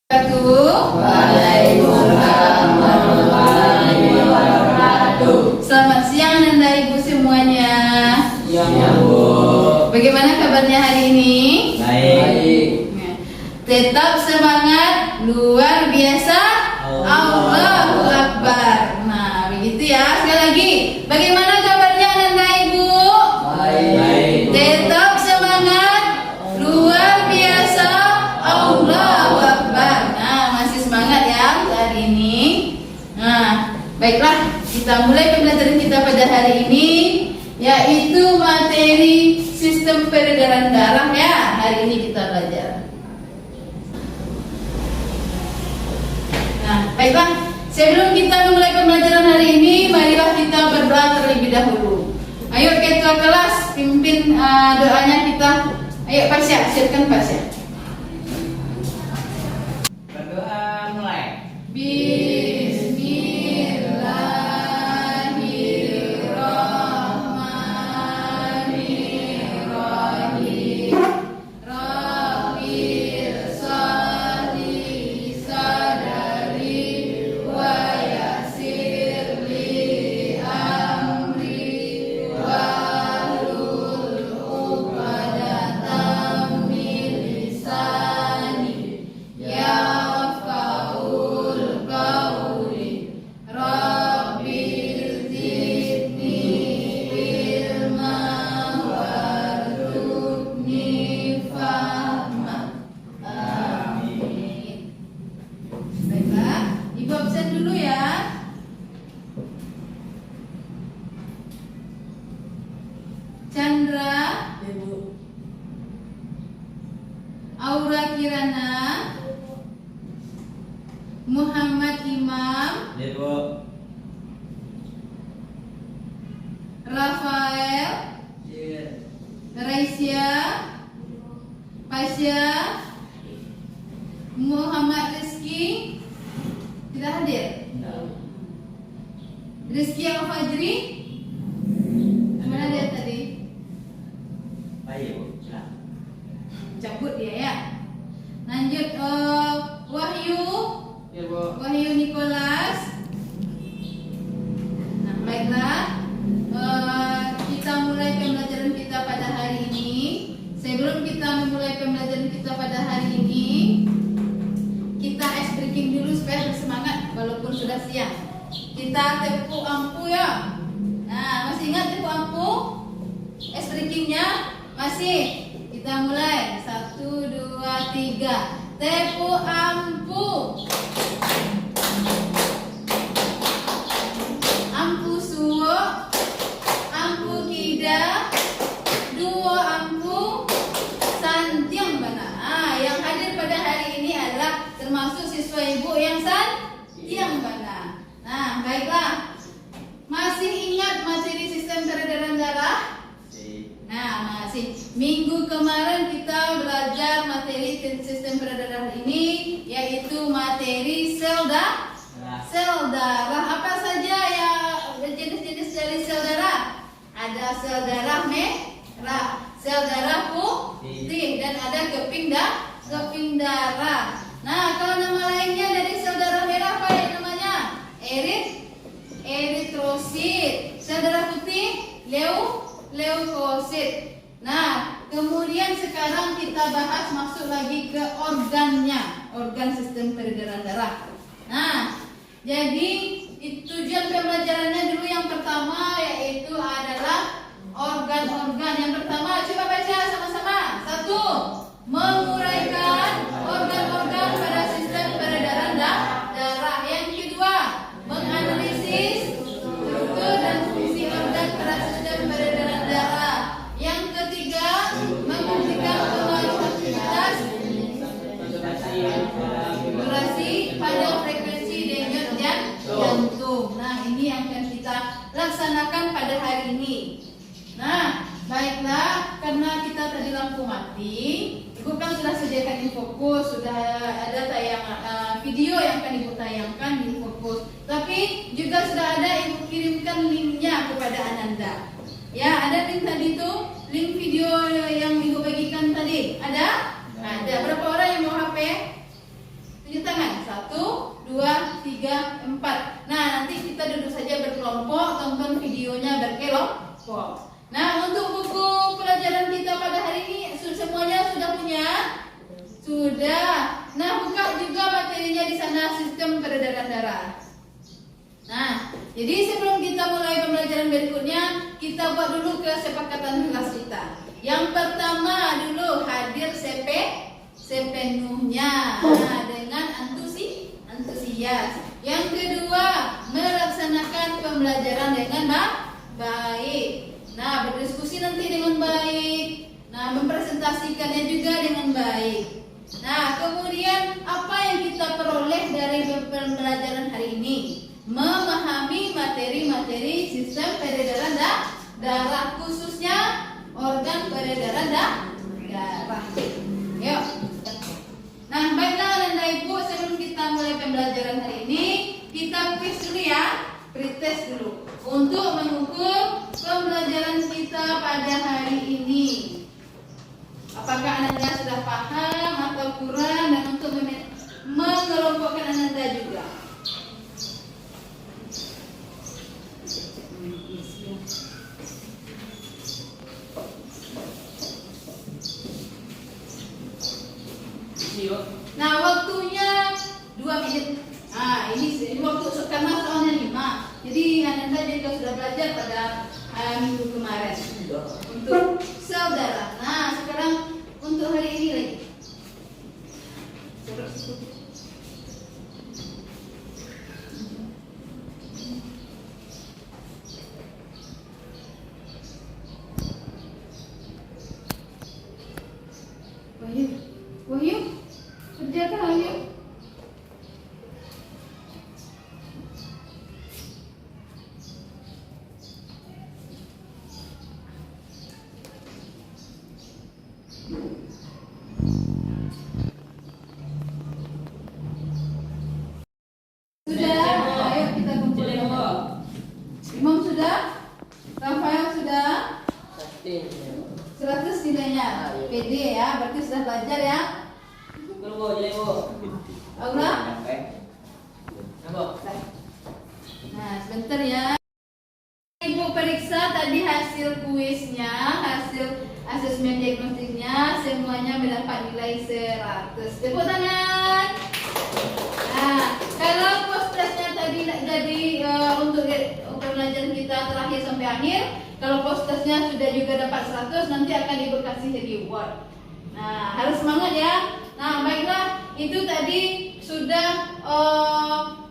Waalaikumsalam warahmatullahi wabarakatuh. Selamat siang Nanda Ibu semuanya. Siang Bu. Bagaimana kabarnya hari ini? Baik. Tetap semangat, luar biasa. Allahu Akbar. Nah, begitu ya. Sekali lagi, bagaimana kabarnya Nanda Ibu? Baik. Tetap semangat, luar biasa. Allahu Akbar. Nah, masih semangat ya hari ini. Nah, baiklah, kita mulai pembelajaran kita pada hari ini, yaitu materi sistem peredaran darah ya. Hari ini kita belajar. Nah, baiklah, sebelum kita memulai pembelajaran hari ini, marilah kita berdoa terlebih dahulu. Ayo ketua kelas, pimpin doanya kita. Ayo Pasya, silakan Pasya. Berdoa mulai. Bismillahirrahmanirrahim. Rabbil sholli sadri wa yassirli amri wahlul 'uqdatam min lisani yafqahul qawli. Rabbil zidni ilma warzuqni fahma. Amin. Baiklah, Ibu absen dulu ya. Chandra, Aura Kirana, Muhammad Imam, Ibu. Rafael, Raisya, Pasya, Muhammad Rizki tidak hadir. Rizki Al-Fajri mana dia tadi? Baik Bu. Cabut dia ya. Lanjut Wahyu, Ibu. Wahyu Nicholas. Nah, baiklah. Kita mulai pembelajaran kita pada hari ini. Sebelum kita memulai pembelajaran kita pada hari ini, kita ice breaking dulu supaya bersemangat walaupun sudah siang. Kita tepuk ampu ya. Nah, masih ingat tepuk ampu? Ice breakingnya masih. Kita mulai 1, 2, 3. Tepuk ampu. Ampu suwo, ampu kida, duo ampu, santiang bana. Yang hadir pada hari ini adalah termasuk siswa ibu yang santiang bana. Nah, baiklah. Masih ingat materi sistem peredaran darah? Nah, masih. Minggu kemarin kita belajar materi sistem peredaran ini, yaitu materi sel darah. Sel darah apa saja ya jenis-jenis dari sel darah? Ada sel darah merah, sel darah putih, dan ada keping darah. Nah, kalau nama lainnya dari sel darah merah apa ya namanya? Eritrosit. Sel darah putih leukosit. Nah, kemudian sekarang kita bahas masuk lagi ke organnya, organ sistem peredaran darah. Nah, jadi tujuan pembelajarannya dulu yang pertama yaitu adalah organ-organ. Yang pertama, coba baca sama-sama. 1. Menguraikan organ-organ pada sistem peredaran darah. Yang kedua, menganalisis struktur dan fungsi organ pada sistem peredaran darah. Yang ketiga, membuktikan pengaruh aktivitas durasi pada frekuensi denyut jantung. Nah, ini yang akan kita laksanakan pada hari ini. Nah, baiklah, karena kita tadi lampu mati, Ibu kan sudah sediakan Infokus, sudah ada video yang akan Ibu tayangkan di Infokus. Tapi juga sudah ada Ibu kirimkan linknya kepada Ananda. Ya, ada link tadi tuh, link video yang Ibu bagikan tadi. Ada? Ada. Berapa orang yang mau HP? Tunjuk tangan. 1, 2, 3, 4. Nah, nanti kita duduk saja berkelompok, tonton videonya berkelompok. Nah, untuk buku pelajaran kita pada hari ini semuanya sudah punya? Sudah. Nah, buka juga materinya di sana, sistem peredaran darah. Nah, jadi sebelum kita mulai pembelajaran berikutnya, kita buat dulu kesepakatan kelas kita. Yang pertama dulu hadir sepenuhnya, nah, dengan antusias. Yang kedua, melaksanakan pembelajaran dengan baik. Nah, berdiskusi nanti dengan baik. Nah, mempresentasikannya juga dengan baik. Nah, kemudian apa yang kita peroleh dari pembelajaran hari ini? Memahami materi-materi sistem peredaran darah, khususnya organ peredaran darah. Yuk. Nah, baiklah Anda Ibu, sebelum kita mulai pembelajaran hari ini, kita quiz dulu ya, pretest dulu untuk mengukur pembelajaran kita pada hari ini. Apakah Anda sudah paham atau kurang, dan untuk mengelompokkan Anda juga. Nah, waktunya 2 menit. Nah, ini waktu karena soalnya 5. Jadi Anda juga sudah belajar pada minggu kemarin untuk sel darah. Nah, sekarang untuk hari ini lagi. Wahyu, kerjakan Wahyu. Sudah, ayo kita kumpulkan. Imam sudah, Rafael sudah. 100 nilainya. PD ya, berarti sudah belajar ya. Aura? Nah, sebentar ya. Ibu periksa tadi hasil kuisnya, hasil asesmen diagnostiknya, semuanya mendapat nilai 100. Tepuk tangan. Nah, kalau post-testnya tadi jadi untuk pembelajaran kita terakhir sampai akhir, kalau post-testnya sudah juga dapat 100, nanti akan Ibu kasih reward. Nah, harus semangat ya. Nah, baiklah, itu tadi sudah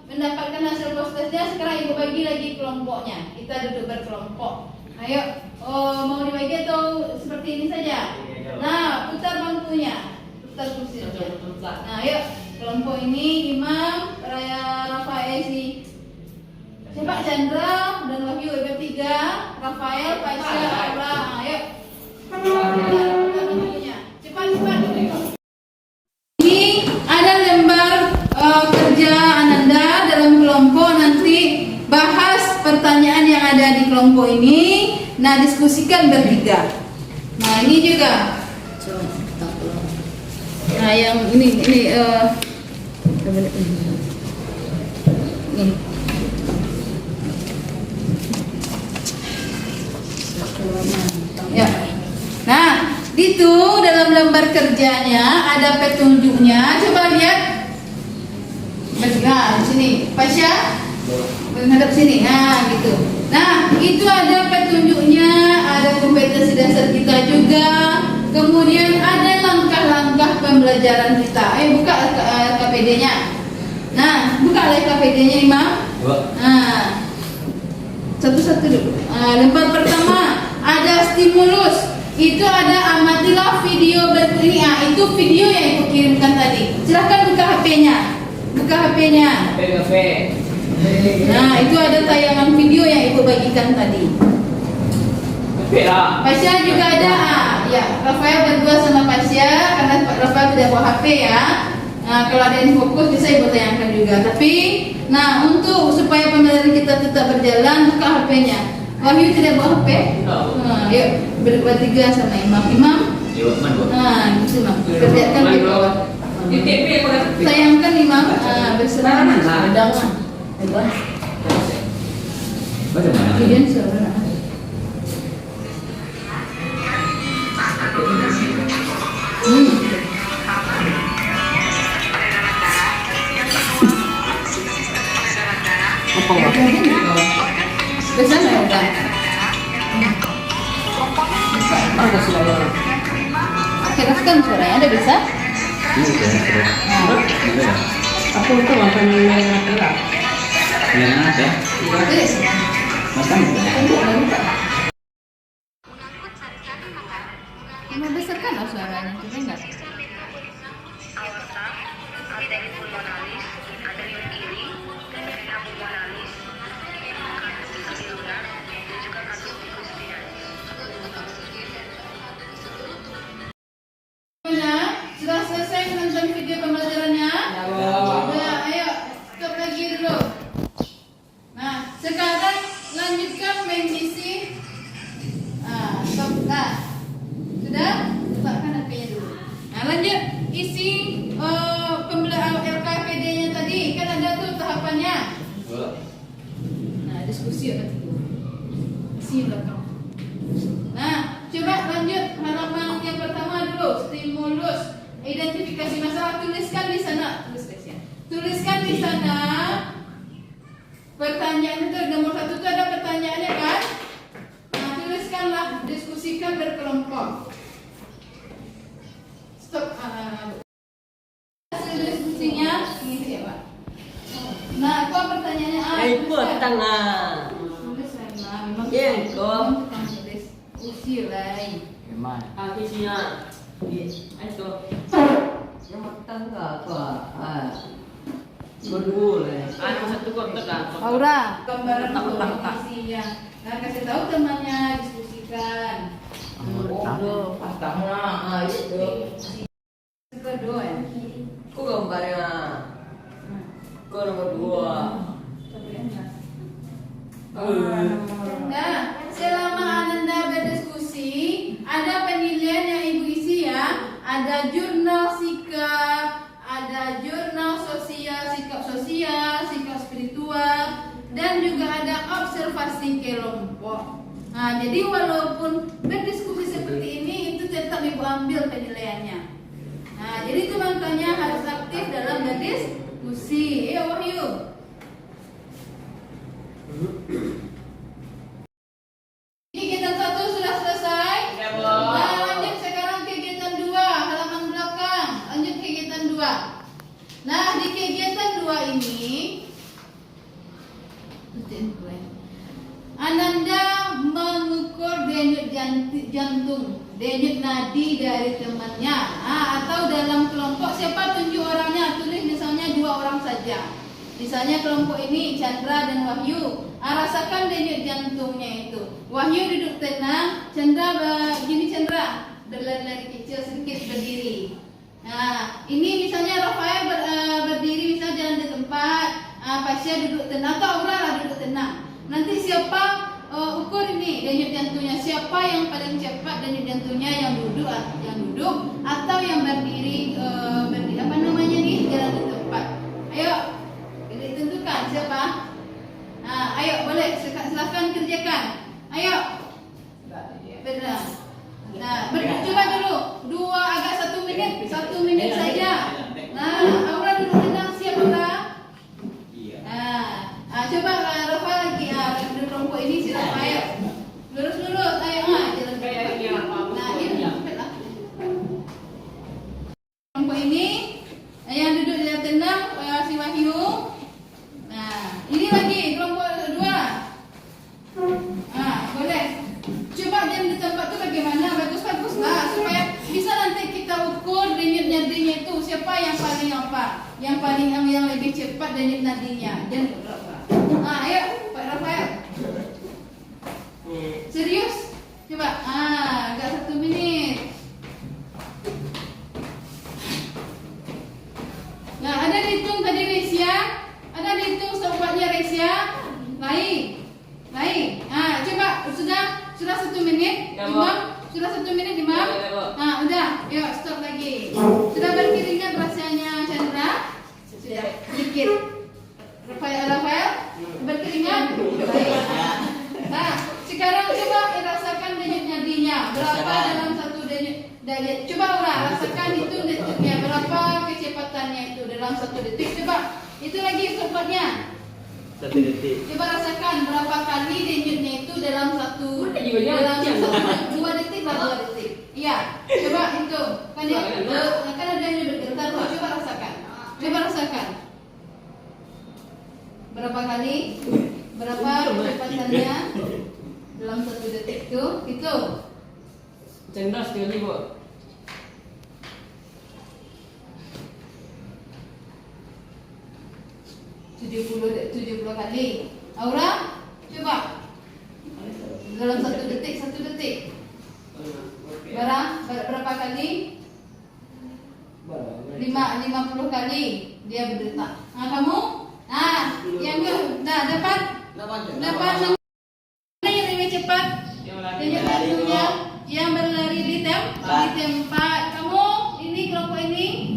mendapatkan hasil post-testnya. Sekarang Ibu bagi lagi kelompoknya. Kita duduk berkelompok. Ayo, mau dibagi atau seperti ini saja? Nah, putar bangkunya, putar kursinya. Nah, ayo, kelompok ini Imam, Rafael, siapa? Chandra dan Wahyu bertiga, Rafael, Pasha, Aura. Ayo, putar bangkunya. Cepat. Ini ada lembar kerja Ananda dalam kelompok. Nanti bahas pertanyaan yang ada di kelompok ini. Nah, diskusikan bertiga. Nah, ini juga. Nah, yang ini ya. Nah, itu dalam lembar kerjanya ada petunjuknya. Coba lihat. Nah, di sini. Pasha, menghadap sini. Nah, gitu. Nah, itu ada petunjuknya, ada kompetensi dasar kita juga. Kemudian ada langkah-langkah pembelajaran kita. Ayo buka KPD-nya. Nah, buka KPD-nya Imam. Nah, satu-satu dulu. Lembar pertama ada stimulus. Itu ada amatilah video berikut ini. Itu video yang Ibu kirimkan tadi. Silahkan buka HP-nya. Buka HP-nya. Nah, itu ada tayangan video yang Ibu bagikan tadi. Pasha juga ada. Ya, Rafael berdua sama Pasha karena Rafael tidak bawa HP ya. Nah, kalau ada yang fokus bisa Ibu tayangkan juga. Tapi, nah, untuk supaya pembelajaran kita tetap berjalan, buka HP-nya. Wahyu tidak bawa HP? Nah, yuk bertiga sama Imam. Nah, gitu Imam. Kerjakan di bawah. Di TV aku lihat. Sayangkan Imam berserah. Sedang. Bagaimana? Kemudian suara. Apa enggak? Bisa nggak udah? Ada sudah. Keraskan suaranya, ada bisa? Aku itu makan yang apa? Yang ada? Tulis. Makan itu. Mau besarkan loh suaranya, coba enggak? Sudah selesai menonton video pembelajarannya? Udah, ayo stop lagi dulu. Nah, sekarang lanjutkan main misi. Stop. Sudah? Letakkan HP-nya dulu. Nah, lanjut isi pembelajaran LKPD-nya tadi. Kan ada tuh tahapannya. Nah, diskusi apa itu? Isi belakang. Nah, coba lanjut halaman yang pertama dulu, stimulus. Identifikasi masalah, tuliskan di sana. Tuliskan di sana. Pertanyaan itu nomor 1 itu ada pertanyaannya kan? Nah, tuliskanlah, diskusikan berkelompok. Stop. Hasil diskusinya ini siapa? Nah, kok pertanyaannya tuliskan. Tengah. Tulis lah, memang Iya, kok. tukang tulis. Usil lain. Gimana? Isinya. Itu. Yang tengah apa? Boleh. Ada satu kotak kan? Aura, gambaran Tak. isinya. Nah, kasih tahu temannya, diskusikan. Tengah. Itu. Kedua ya. Kok gambarnya? Kok nomor 2. Nah, selama Ananda berdiskusi, ada penilaian yang Ibu isi ya. Ada jurnal sikap, ada jurnal sosial, sikap spiritual, dan juga ada observasi kelompok. Nah, jadi walaupun berdiskusi seperti ini, itu tetap Ibu ambil penilaiannya. Nah, jadi itu makanya harus aktif dalam berdiskusi. Ya, Wahyu. Kegiatan 1 sudah selesai. Nah, lanjut sekarang kegiatan 2, halaman belakang. Lanjut kegiatan 2. Nah, di kegiatan 2 ini Ananda mengukur denyut jantung, denyut nadi dari temannya. Atau dalam kelompok siapa tunjuk orangnya, tulis misalnya 2 orang saja. Misalnya kelompok ini Chandra dan Wahyu. Rasakan denyut jantungnya itu. Wahyu duduk tenang, Chandra begini, Chandra berlari-lari kecil sedikit berdiri. Nah, ini misalnya Rafael berdiri misalnya jalan di tempat. Pasha duduk tenang atau Aura duduk tenang. Nanti siapa ukur ini denyut jantungnya, siapa yang paling cepat denyut jantungnya, yang duduk atau yang berdiri apa namanya nih, jalan di tempat. Ayo ditentukan siapa. Nah, ayo boleh silakan kerjakan. Ayo. Benar. Nah, coba dulu. 1 menit, 1 menit saja. Nah, Aura duduk tenang, siap Aura? Iya. Nah, coba Rafael lagi di kelompok ini si Rafael. Lurus, ayo jalan Kayak ini apa? Nah, ini cepatlah. Kelompok ini yang duduk di tenang si Wahyu. Nah, ini lagi kelompok 2. Boleh. Coba dia di tempat itu bagaimana? Bagus lah supaya bisa nanti kita ukur denyut nadinya itu siapa yang paling apa? Yang lebih cepat denyut nadinya. Dan berapa? Ayo Pak Rafael. Serius? Coba. Agak 1 menit. Nah, ada dihitung tadi Resia? Ada dihitung stopwatchnya Resia? Lain. Coba sudah 1 menit. Ya, Imam, sudah 1 menit Imam. Ya, Bu. Udah. Yuk stop lagi. Sudah berkeringat rasanya. 1 detik. Coba, itu lagi cepatnya. 1 detik. Coba rasakan berapa kali denyutnya itu dalam dalam 2 detik lah 2 detik. Iya, coba hitung. Kan dia kan ada yang bergetar. Coba rasakan. Coba rasakan. Berapa kali? Berapa kecepatannya dalam 1 detik itu? Hitung. Cerdas sekali, Bu. 70 kali. Aura, coba. Dalam 1 detik, 1 detik. Berapa kali? 50 kali dia berdetak. Nah, kamu? Nah, yang dapat mana yang lebih cepat? Denyut jantungnya yang berlari di tempat. Kamu ini kelompok ini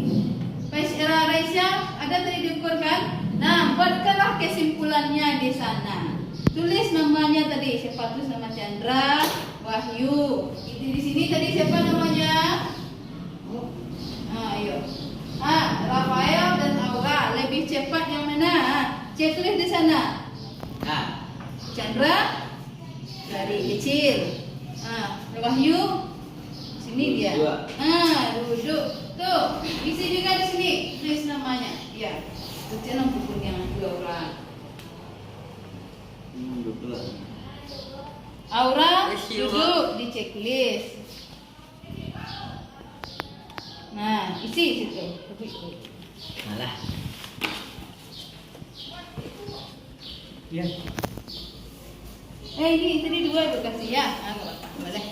Raisya ada tadi diukur kan? Nah, buatkanlah kesimpulannya di sana. Tulis namanya tadi, siapa tulis nama Chandra, Wahyu. Itu di sini tadi siapa namanya? Ayo. Rafael dan Aura. Lebih cepat yang mana? Cek tulis di sana. Chandra dari kecil. Wahyu sini dia. Duduk. Tuh, isi juga di sini. Tulis namanya. Ya. Itu jangan pukul yang 2 orang. Aura duduk di checklist. Nah, isi situ. Malah. Ya. Ini tadi 2 berkasih ya. Enggak apa-apa, boleh.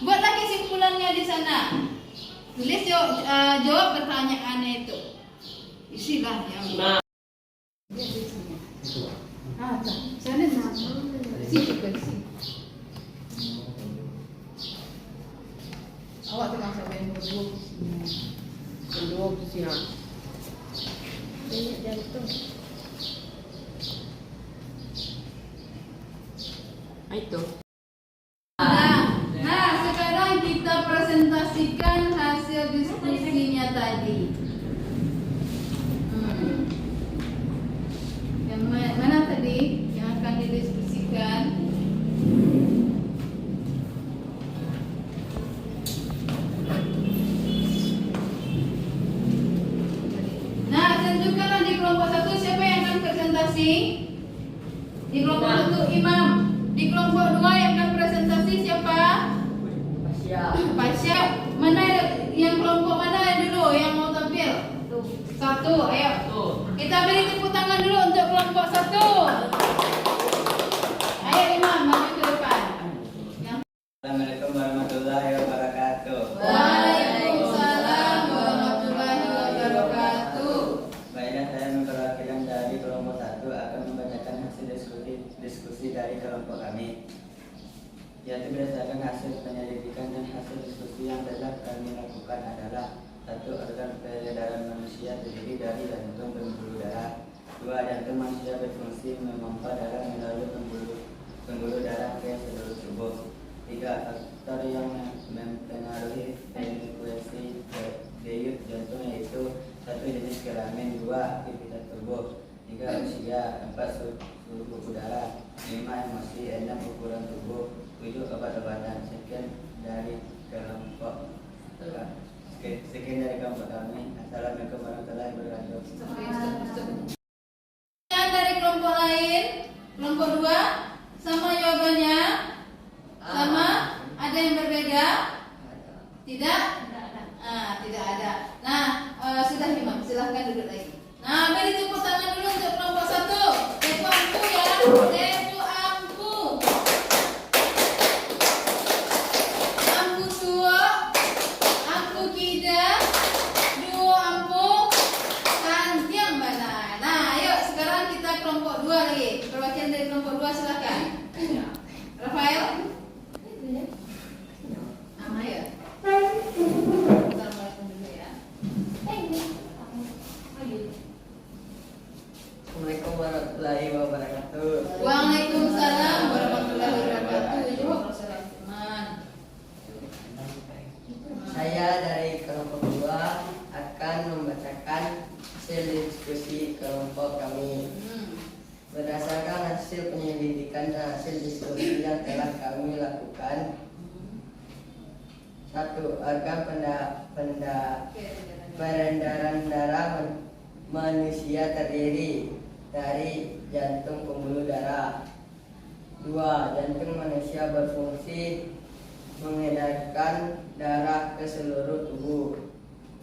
Buatlah kesimpulannya di sana. Tulis jawab pertanyaannya itu. Isilah yang sana isi juga isi. Awak tengah sampai berdua siang. Banyak jantung. Itu. Nah, sekarang kita presentasikan hasil diskusinya tadi. Yang mana tadi yang akan didiskusikan? Nah, tentukanlah di kelompok 1 siapa yang akan presentasi? Di kelompok 1 Imam. Di kelompok 2 yang akan presentasi siapa? Pasya. Mana yang kelompok mana dulu yang mau tampil? 1, ayo. Kita beri tepuk tangan dulu untuk kelompok 1. Ayo Imam, maju ke depan. Assalamualaikum warahmatullahi wabarakatuh. Waalaikumsalam warahmatullahi wabarakatuh. Baiklah, saya memperwakilan dari kelompok 1 akan membacakan hasil diskusi dari kelompok kami, yaitu berdasarkan hasil penyelidikan dan hasil diskusi yang telah kami lakukan adalah: 1. Organ peredaran manusia terdiri dari jantung pembuluh darah. 2. Jantung manusia berfungsi memompa darah melalui pembuluh darah ke seluruh tubuh. 3. Faktor yang mempengaruhi frekuensi denyut jantung yaitu: 1. Jenis kelamin. 2. Aktivitas tubuh. 3. Usia. 4. Suhu udara. 5. Emosi. 6. Ukuran tubuh. 7. Obat-obatan. Sekian dari kelompok kami. Assalamualaikum warahmatullahi wabarakatuh. Dari kelompok lain, kelompok 2, sama jawabannya? Sama? Ada yang berbeda? Tidak? Tidak ada. Nah, sudah Imam, silahkan duduk lagi. Nah, beri tepuk tangan dulu untuk kelompok 1. Depo Ampu ya. Depo Ampu. Ampu Suwo. Ampu Kida. Duo Ampu. Santiang Bana. Nah, ayo sekarang kita kelompok 2 lagi. Perwakilan dari kelompok 2 silakan. Rafael. Ayo. Assalamualaikum dulu ya. Assalamualaikum hasil diskusi kelompok kami. Berdasarkan hasil penyelidikan dan hasil diskusi yang telah kami lakukan, satu, organ peredaran darah manusia terdiri dari jantung pembuluh darah. 2. Jantung manusia berfungsi mengedarkan darah ke seluruh tubuh.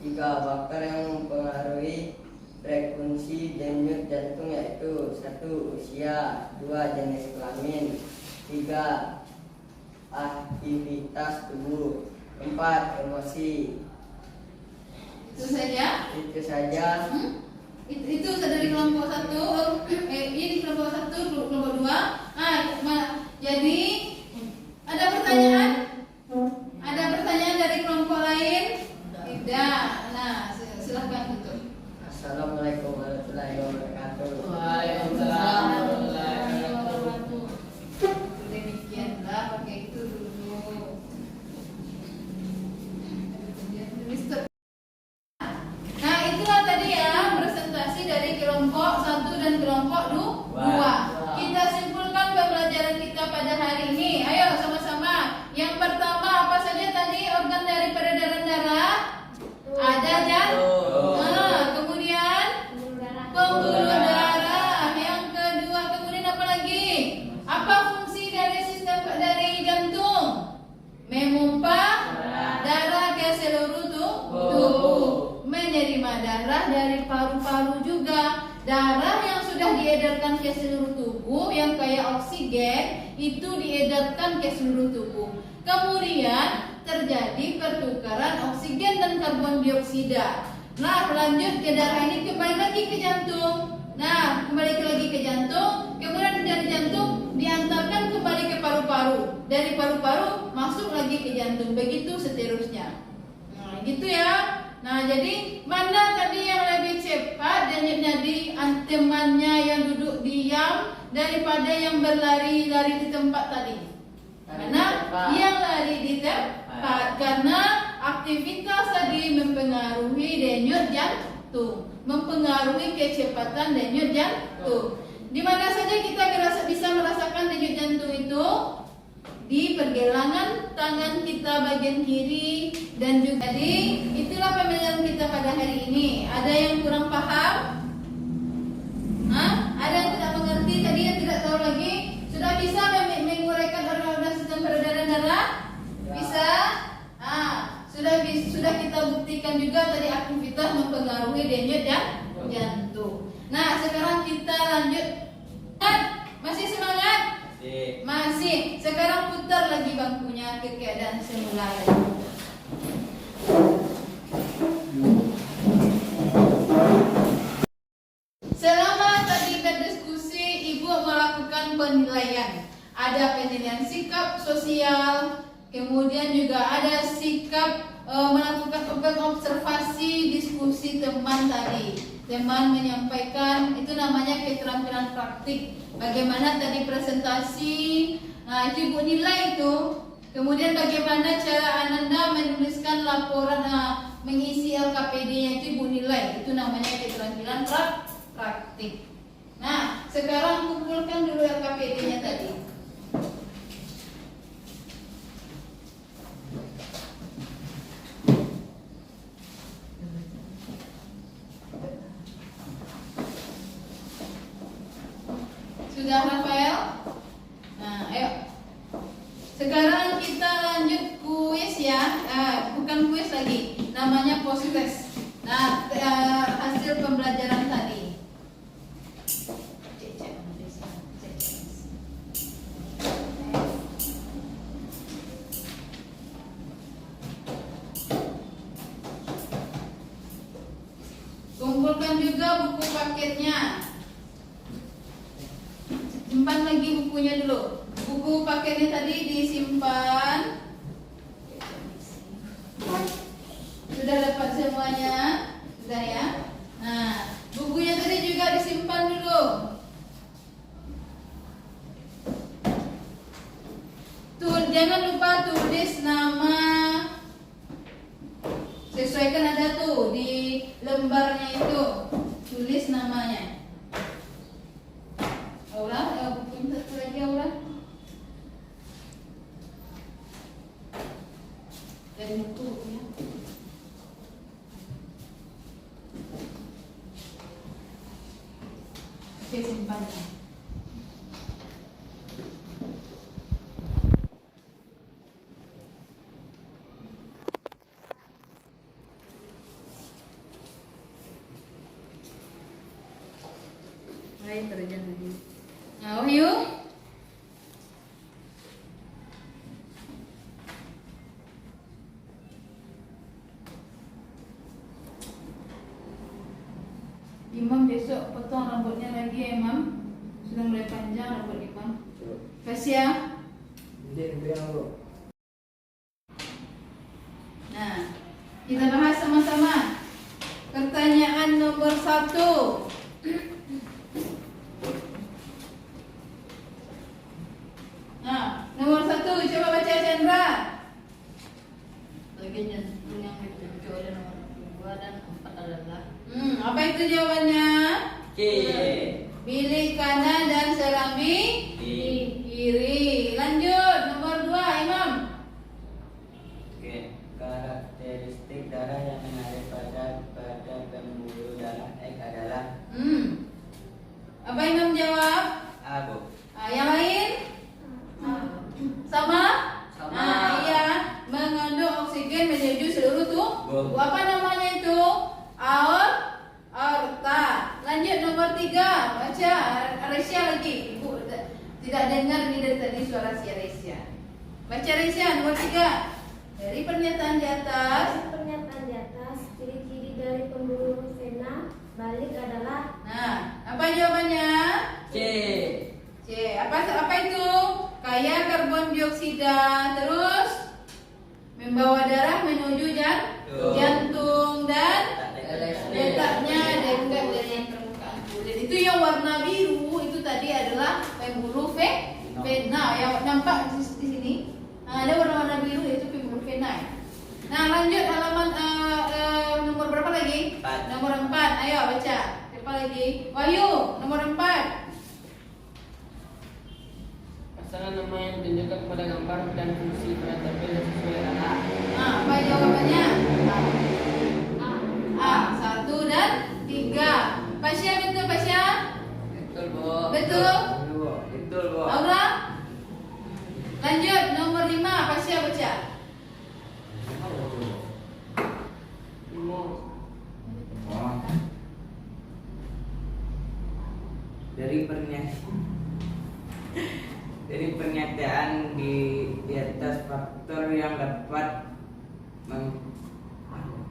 3. Faktor yang mempengaruhi frekuensi denyut jantung yaitu 1. Usia, 2. Jenis kelamin, 3. Aktivitas tubuh, 4. Emosi. Itu saja. Itu saja. Itu dari kelompok 1. Ini kelompok 1, kelompok 2. Jadi ada pertanyaan? Ada pertanyaan dari kelompok lain? Tidak. Nah, silahkan tutup. Assalamualaikum warahmatullahi wabarakatuh. Waalaikumsalam warahmatullahi wabarakatuh. Demikianlah pakai itu dulu. Nah, itulah tadi ya presentasi dari kelompok 1 dan kelompok 2. Kita simpulkan pembelajaran kita pada hari ini. Ayo sama-sama. Yang pertama apa saja tadi organ dari peredaran darah? Ada jantung. Kemudian pembuluh darah. Yang kedua, kemudian apa lagi? Apa fungsi dari sistem dari jantung? Memompa darah ke seluruh tubuh. Menerima darah dari paru-paru juga. Darah yang sudah diedarkan ke seluruh tubuh yang kayak oksigen itu diedarkan ke seluruh tubuh. Kemudian terjadi pertukaran oksigen dan karbon dioksida. Nah, lanjut ke darah ini kembali lagi ke jantung. Nah, kembali lagi ke jantung. Kemudian dari jantung diantarkan kembali ke paru-paru. Dari paru-paru masuk lagi ke jantung. Begitu seterusnya. Nah, gitu ya. Nah, jadi mana tadi yang lebih cepat denyutnya di temannya yang duduk diam daripada yang berlari-lari di tempat tadi? Mana yang lari di tempat? Karena aktivitas tadi mempengaruhi denyut jantung, mempengaruhi kecepatan denyut jantung. Di mana saja kita bisa merasakan denyut jantung itu? Di pergelangan tangan kita bagian kiri dan juga itulah pembelajaran kita pada hari ini. Ada yang kurang paham? Ada yang tidak mengerti tadi, yang tidak tahu lagi? Sudah bisa menguraikan organ-organ sistem peredaran darah? Bisa? Sudah kita buktikan juga tadi aktivitas mempengaruhi denyut jantung. Nah, sekarang kita lanjut. Masih semangat? Masih. Sekarang putar lagi bangkunya ke keadaan semula. Selama tadi berdiskusi, Ibu melakukan penilaian. Ada penilaian sikap sosial, kemudian juga ada sikap melakukan observasi diskusi teman tadi. Teman menyampaikan, itu namanya keterampilan praktik. Bagaimana tadi presentasi, nah itu Ibu nilai itu. Kemudian bagaimana cara Ananda menuliskan laporan, mengisi LKPD-nya itu Ibu nilai. Itu namanya keterampilan praktik. Nah, sekarang kumpulkan dulu LKPD-nya tadi. Sudah Rafael? Nah, ayo. Sekarang kita lanjut kuis ya. Bukan kuis lagi, namanya post test. Nah, hasil pembelajaran tadi. Kumpulkan juga buku paketnya. Simpan lagi bukunya dulu. Buku paketnya tadi disimpan. Sudah dapat semuanya? Sudah ya? Nah, bukunya tadi juga disimpan dulu. Jangan lupa tulis nama. Sesuaikan ada tuh di lembarnya itu. tulis namanya. Aura, buku satu lagi Aura. Dari buku ya. Oke, simpan. Baik, terjadi lagi. Nah, Wahyu. Imam besok potong rambutnya lagi ya, Imam. Sudah mulai panjang rambut Imam. Fasya. Nah, kita bahas sama-sama. Pertanyaan nomor 1. Nah, nomor 1 coba baca Chandra. Bagian yang ada nomor 2 dan 4 adalah Apa itu jawabannya? C. Bilik kanan dan serambi kiri. Lanjut nomor 2 Imam. Oke, karakteristik darah yang mengalir pada pembuluh darah X adalah Apa Imam jawab? A, Bu. Yang lain? Sama? Sama. Iya, mengandung oksigen menuju seluruh tubuh. Bu. Apa namanya itu? Aorta. Lanjut nomor 3. Baca Resya lagi. Ibu tidak dengar ni dari tadi suara si Resya. Baca Resya nomor 3. Dari pernyataan di atas. Pernyataan di atas, ciri-ciri dari pembuluh vena balik adalah Nah, apa jawabannya? C. C. Apa itu? Kaya karbon dioksida, terus membawa darah menuju jantung dan letaknya dekat dengan permukaan kulit. Itu yang warna biru itu tadi adalah pembuluh vena. Yang nampak di sini ada warna-warna biru yaitu pembuluh vena. Nah, lanjut halaman nomor berapa lagi? 4. Nomor 4. Ayo baca. Siapa lagi? Wahyu, nomor 4. pasangan nama yang ditunjukkan pada gambar dan fungsi pada tabel yang sesuai adalah Nah, apa jawabannya? A. 1 dan 3. Pasya betul Pasya? betul, Bu. Betul? Betul, Bu. Aura? Lanjut nomor 5. Pasya baca. Imo. Oh. Dari pernyataan di atas faktor yang dapat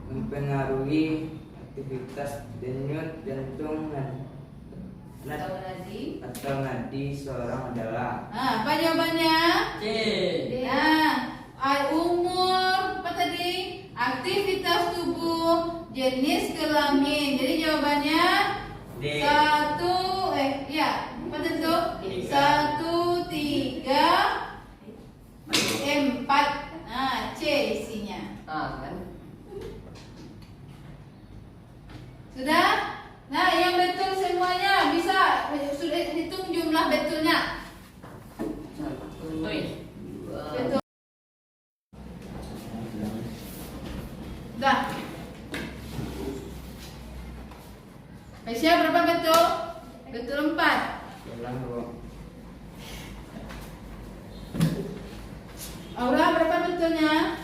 mempengaruhi aktivitas denyut jantung atau nadi seorang adalah Apa jawabannya? C. Nah, umur apa tadi? Aktivitas tubuh, jenis kelamin. Jadi jawabannya D. 1 apa itu? 1, 3, 4. Nah, C isinya. Kan? Sudah? Nah, yang betul semuanya bisa sudah hitung jumlah betulnya. 1, 2, Betul. Sudah. Aisyah berapa betul? Betul 4. Ulang, Bu. Aura berapa betulnya?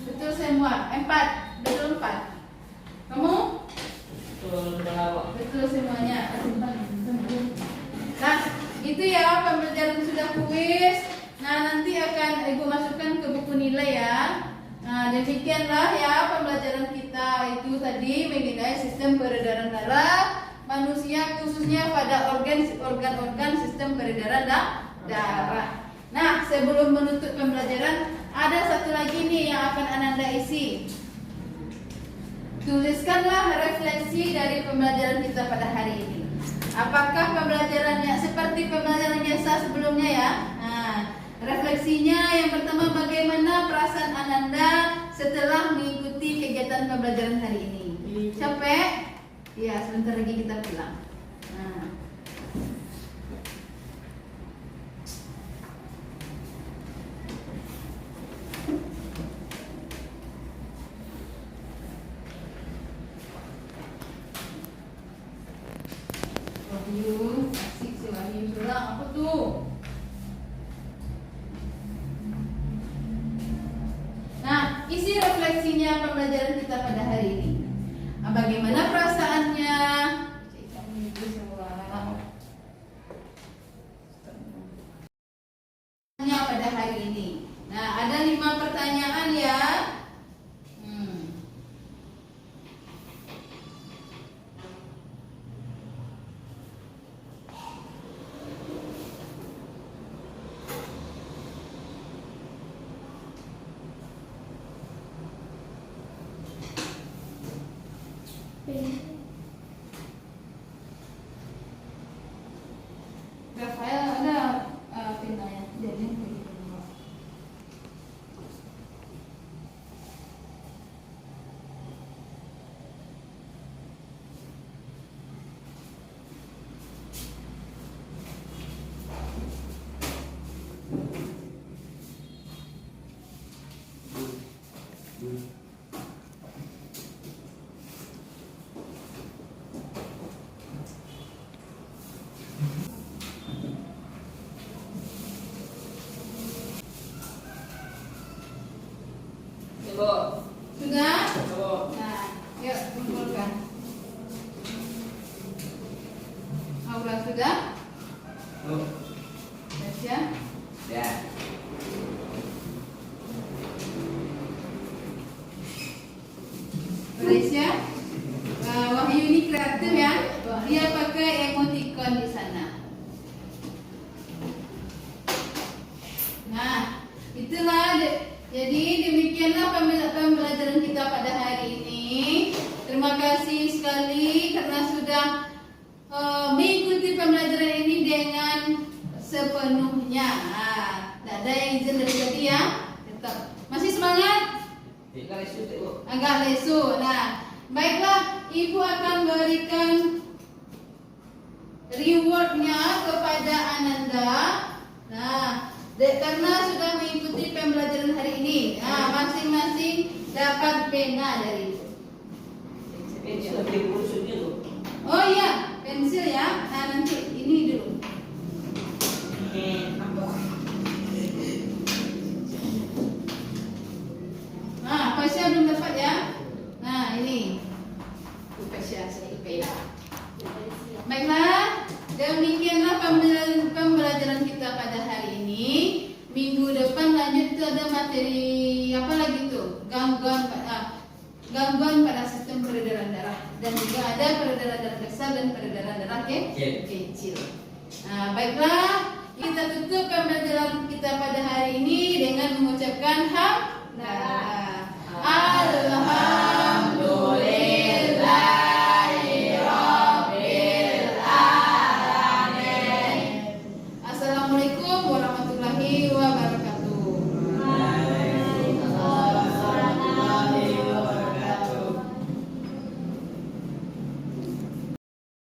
Betul semua. 4. Betul 4. Kamu? betul, berapa? Betul semuanya. Nah, itu ya pembelajaran sudah kuis. Nah, nanti akan Ibu masukkan ke buku nilai ya. Nah, demikianlah ya pembelajaran kita itu tadi mengenai sistem peredaran darah manusia, khususnya pada organ-organ sistem peredaran darah. Nah, sebelum menutup pembelajaran, ada satu lagi nih yang akan Ananda isi. Tuliskanlah refleksi dari pembelajaran kita pada hari ini. Apakah pembelajarannya seperti pembelajaran biasa sebelumnya ya? Nah, refleksinya yang pertama, bagaimana perasaan Ananda setelah mengikuti kegiatan pembelajaran hari ini? Capek? Iya, sebentar lagi kita pulang. Nah. Wahyu, asik si Wahyu pulang. Apa tuh? Nah, isi refleksinya pembelajaran kita pada hari ini. Bagaimana perasaannya? Pada hari ini. Nah, ada 5 pertanyaan ya. Rafael ada penanya jadi Coba. sudah? Coba. Nah, yuk kumpulkan. Aura sudah? Tasya? Ya. Malaysia? Wahyu ini kreatif ya? Dia pakai emoticon di sana. Nah, itulah. Jadi demikianlah pembelajaran kita pada hari ini. Terima kasih sekali karena sudah mengikuti pembelajaran ini dengan sepenuhnya. Tidak ada yang izin dari tadi ya. Tetap masih semangat? Agak lesu. Nah, baiklah, Ibu akan berikan rewardnya kepada Ananda. Nah, karena sudah mengikuti pembelajaran hari ini, nah masing-masing dapat pena dari Ibu. Oh iya, pensil ya. Nah, nanti ini dulu. Nah, Pasya belum dapat ya. Nah, ini Pasya saya pena. Baiklah, demikianlah pembelajaran kita pada hari ini. Minggu depan lanjut itu ada materi apa lagi tuh? Gangguan pada sistem peredaran darah, dan juga ada peredaran darah besar dan peredaran darah kecil. Nah, baiklah, kita tutup pembelajaran kita pada hari ini dengan mengucapkan hamdalah.